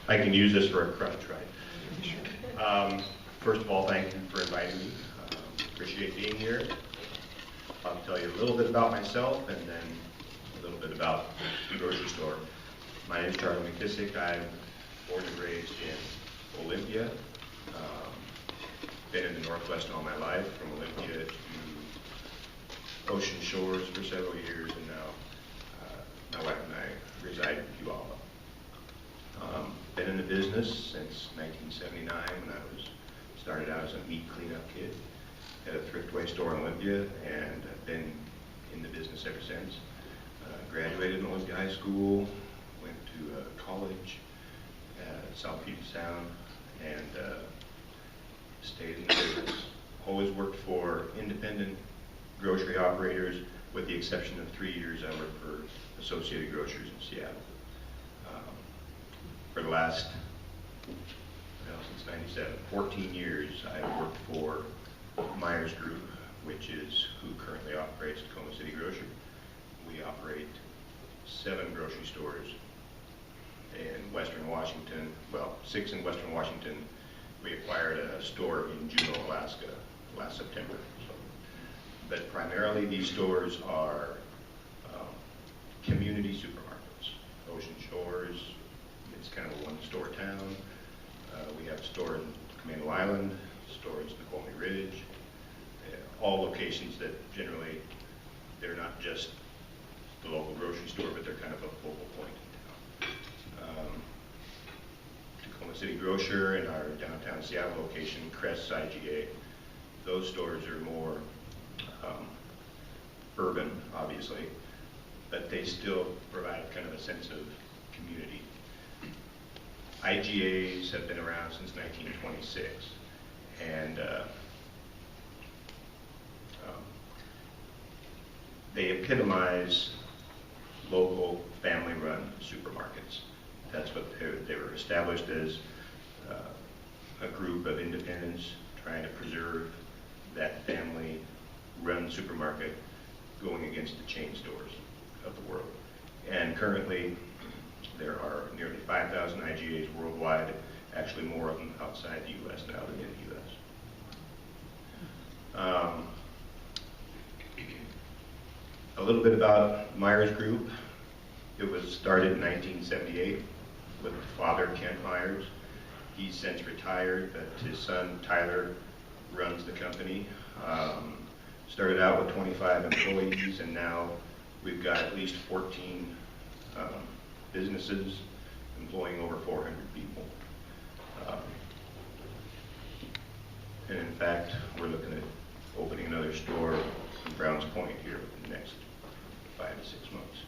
I can use this for a crutch, right? First of all, thank you for inviting me. Appreciate being here. I'll tell you a little bit about myself and then a little bit about the grocery store. My name is Charlie McKissick. I'm born and raised in Olympia. Been in the Northwest all my life, from Olympia to Ocean Shores for several years, and now my wife and I reside in Puyallup. Been in the business since 1979 when I started out as a meat cleanup kid at a thriftway store in Olympia, and I've been in the business ever since. Graduated in Olympia High School, went to college at South Puget Sound, and stayed in the business. Always worked for independent grocery operators, with the exception of 3 years I worked for Associated Grocers in Seattle. For the last, since '97, 14 years, I've worked for Myers Group, which is who currently operates Tacoma City Grocery. We operate 7 grocery stores in Western Washington, well, 6 in Western Washington. We acquired a store in Juneau, Alaska last September. But primarily these stores are community supermarkets. Ocean Shores, it's kind of a one-store town. We have a store in Commando Island, stores in Tacoma Ridge, all locations that generally, they're not just the local grocery store, but they're kind of a focal point in town. Tacoma City Grocer and our downtown Seattle location, Crest's IGA, those stores are more urban, obviously, but they still provide kind of a sense of community. IGAs have been around since 1926, and they epitomize local family-run supermarkets. That's what they were established as, a group of independents trying to preserve that family-run supermarket going against the chain stores of the world. And currently, there are nearly 5,000 IGAs worldwide, actually more of them outside the U.S. now than in the U.S. A little bit about Myers Group. It was started in 1978 with father, Kent Myers. He's since retired, but his son, Tyler, runs the company. Started out with 25 employees, and now we've got at least 14 businesses employing over 400 people. And in fact, we're looking at opening another store in Browns Point here in the next 5 to 6 months.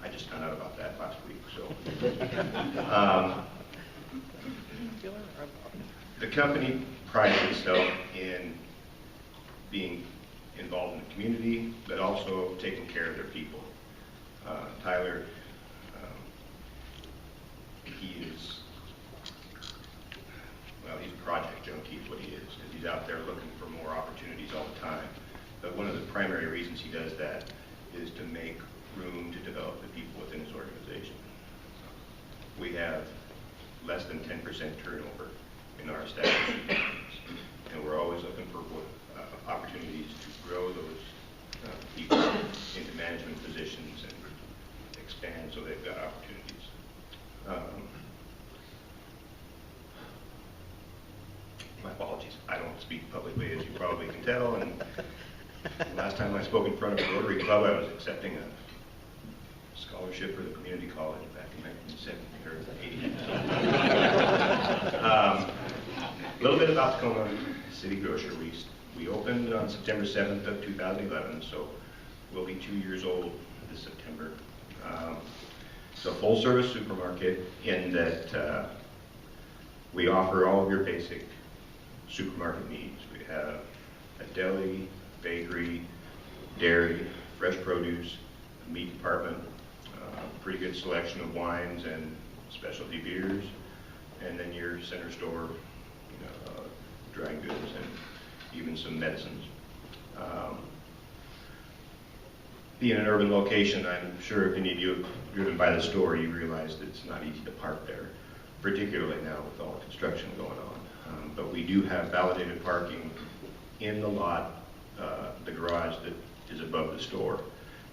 I just found out about that last week, so. The company prides itself in being involved in the community, but also taking care of their people. Tyler, he's a project junkie is what he is, because he's out there looking for more opportunities all the time. But one of the primary reasons he does that is to make room to develop the people within his organization. We have less than 10% turnover in our establishment, and we're always looking for opportunities to grow those people into management positions and expand so they've got opportunities. My apologies, I don't speak publicly, as you probably can tell, and last time I spoke in front of a Rotary Club, I was accepting a scholarship for the community college back in 1980. A little bit about Tacoma City Grocer. We opened on September 7th of 2011, so we'll be 2 years old this September. It's a full-service supermarket in that we offer all of your basic supermarket needs. We have a deli, bakery, dairy, fresh produce, a meat department, pretty good selection of wines and specialty beers, and then your center store, dry goods and even some medicines. Being an urban location, I'm sure if any of you have driven by the store, you realize that it's not easy to park there. particularly now with all the construction going on. But we do have validated parking in the lot, the garage that is above the store.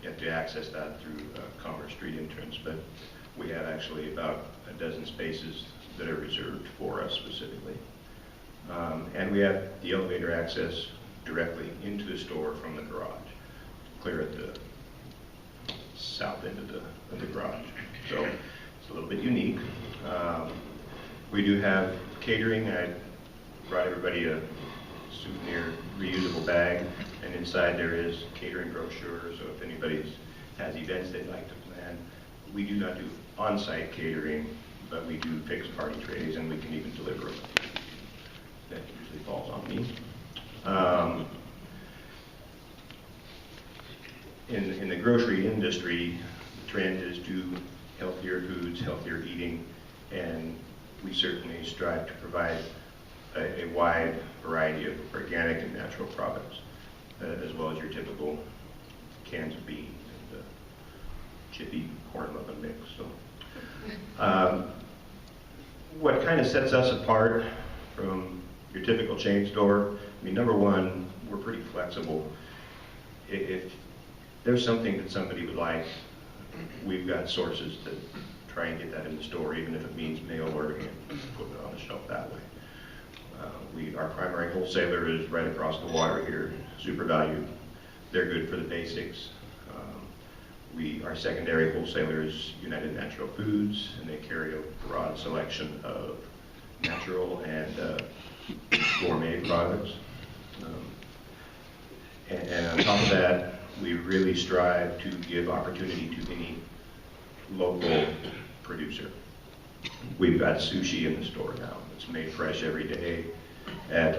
You have to access that through Commerce Street entrance, but we have actually about a dozen spaces that are reserved for us specifically. And we have the elevator access directly into the store from the garage, clear at the south end of the garage. So it's a little bit unique. We do have catering. I brought everybody a souvenir reusable bag, and inside there is catering brochure, so if anybody has events they'd like to plan. We do not do on-site catering, but we do fix party trays, and we can even deliver them. That usually falls on me. In the grocery industry, the trend is to healthier foods, healthier eating, and we certainly strive to provide a wide variety of organic and natural products, as well as your typical cans of beans and chippy corn muffin mix. So, what kind of sets us apart from your typical chain store? I mean, number one, we're pretty flexible. If there's something that somebody would like, we've got sources that try and get that in the store, even if it means mail ordering and putting it on the shelf that way. Our primary wholesaler is right across the water here, Super Value. They're good for the basics. Our secondary wholesaler is United Natural Foods, and they carry a broad selection of natural and gourmet products. And on top of that, we really strive to give opportunity to any local producer. We've got sushi in the store now. It's made fresh every day at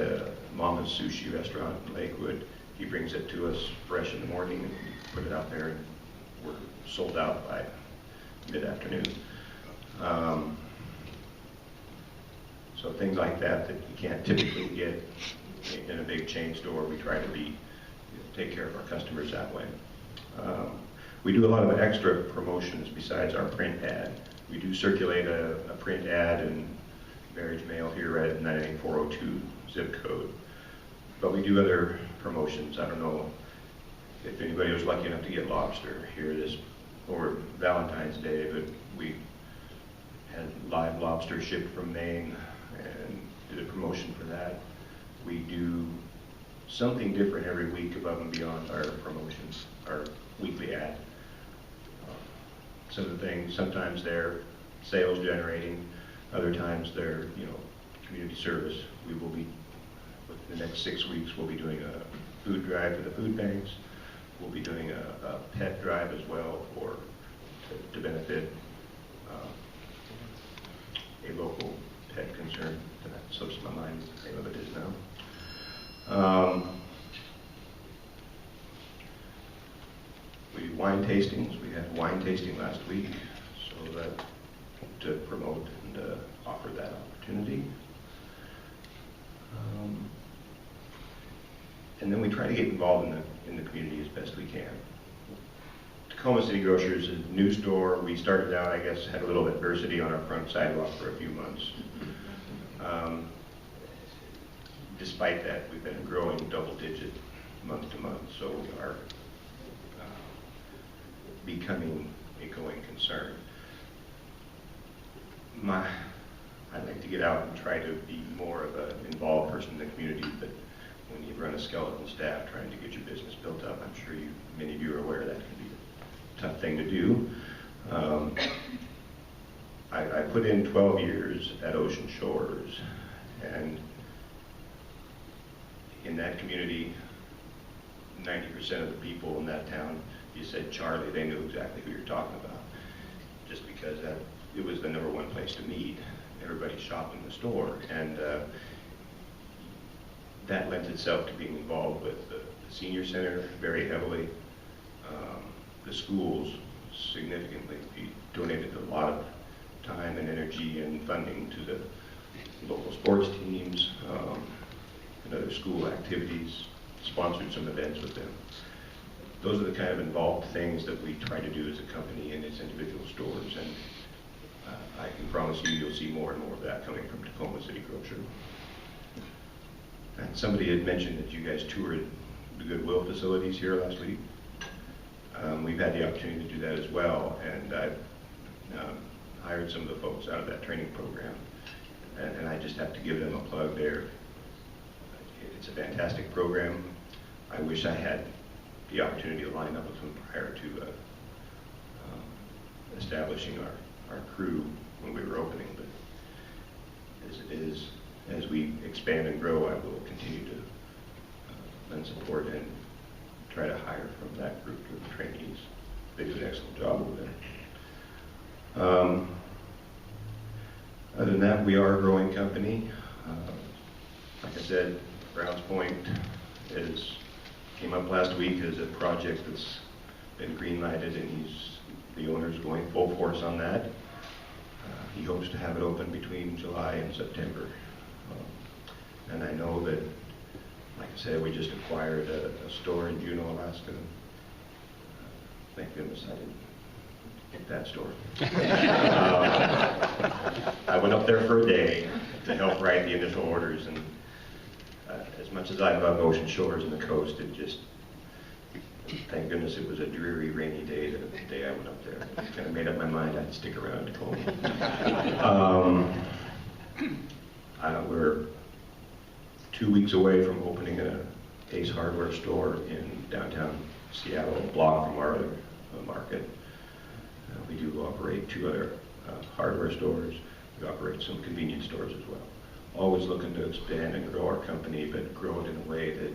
Mama's Sushi restaurant in Lakewood. He brings it to us fresh in the morning and we put it out there, and we're sold out by mid-afternoon. So things like that you can't typically get in a big chain store, we try to take care of our customers that way. We do a lot of extra promotions besides our print ad. We do circulate a print ad in Marriage Mail here at 98402 zip code. But we do other promotions. I don't know if anybody was lucky enough to get lobster here over Valentine's Day, but we had live lobster shipped from Maine and did a promotion for that. We do something different every week above and beyond our promotions, our weekly ad. Some of the things, sometimes they're sales generating, other times they're, community service. We will be, within the next 6 weeks, we'll be doing a food drive for the food banks. We'll be doing a pet drive as well to benefit a local pet concern. That slips my mind what the name of it is now. We do wine tastings. We had wine tasting last week, so that to promote and offer that opportunity. And then we try to get involved in the community as best we can. Tacoma City Grocers is a new store. We started out, I guess, had a little adversity on our front sidewalk for a few months. Despite that, we've been growing double-digit month to month, so we are becoming a going concern. I'd like to get out and try to be more of an involved person in the community, but when you run a skeleton staff trying to get your business built up, I'm sure many of you are aware that can be a tough thing to do. I put in 12 years at Ocean Shores, and in that community, 90% of the people in that town, you said Charlie, they knew exactly who you're talking about, just because it was the #1 place to meet. Everybody shopped in the store, and that lends itself to being involved with the senior center very heavily. The schools significantly donated a lot of time and energy and funding to the local sports teams and other school activities, sponsored some events with them. Those are the kind of involved things that we try to do as a company and as individual stores, and I can promise you, you'll see more and more of that coming from Tacoma City Grocer. And somebody had mentioned that you guys toured the Goodwill facilities here last week. We've had the opportunity to do that as well, and I've hired some of the folks out of that training program, and I just have to give them a plug there. It's a fantastic program. I wish I had the opportunity to line up with them prior to establishing our crew when we were opening, but as it is, as we expand and grow, I will continue to lend support and try to hire from that group of trainees. They do an excellent job over there. Other than that, we are a growing company. Like I said, Browns Point came up last week as a project that's been green-lighted, and the owner's going full force on that. He hopes to have it open between July and September. And I know that, like I said, we just acquired a store in Juneau, Alaska. Thank goodness I didn't get that store. I went up there for a day to help write the initial orders, and as much as I love ocean shores and the coast, it just, thank goodness it was a dreary, rainy day the day I went up there. I kind of made up my mind I'd stick around Tacoma. We're 2 weeks away from opening an Ace Hardware store in downtown Seattle, a block from our other market. We do operate 2 other hardware stores. We operate some convenience stores as well. Always looking to expand and grow our company, but grow it in a way that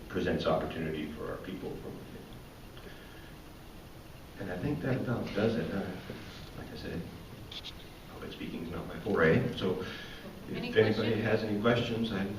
presents opportunity for our people. And I think that about does it. Like I said, public speaking is not my foray, so if anybody has any questions, I'm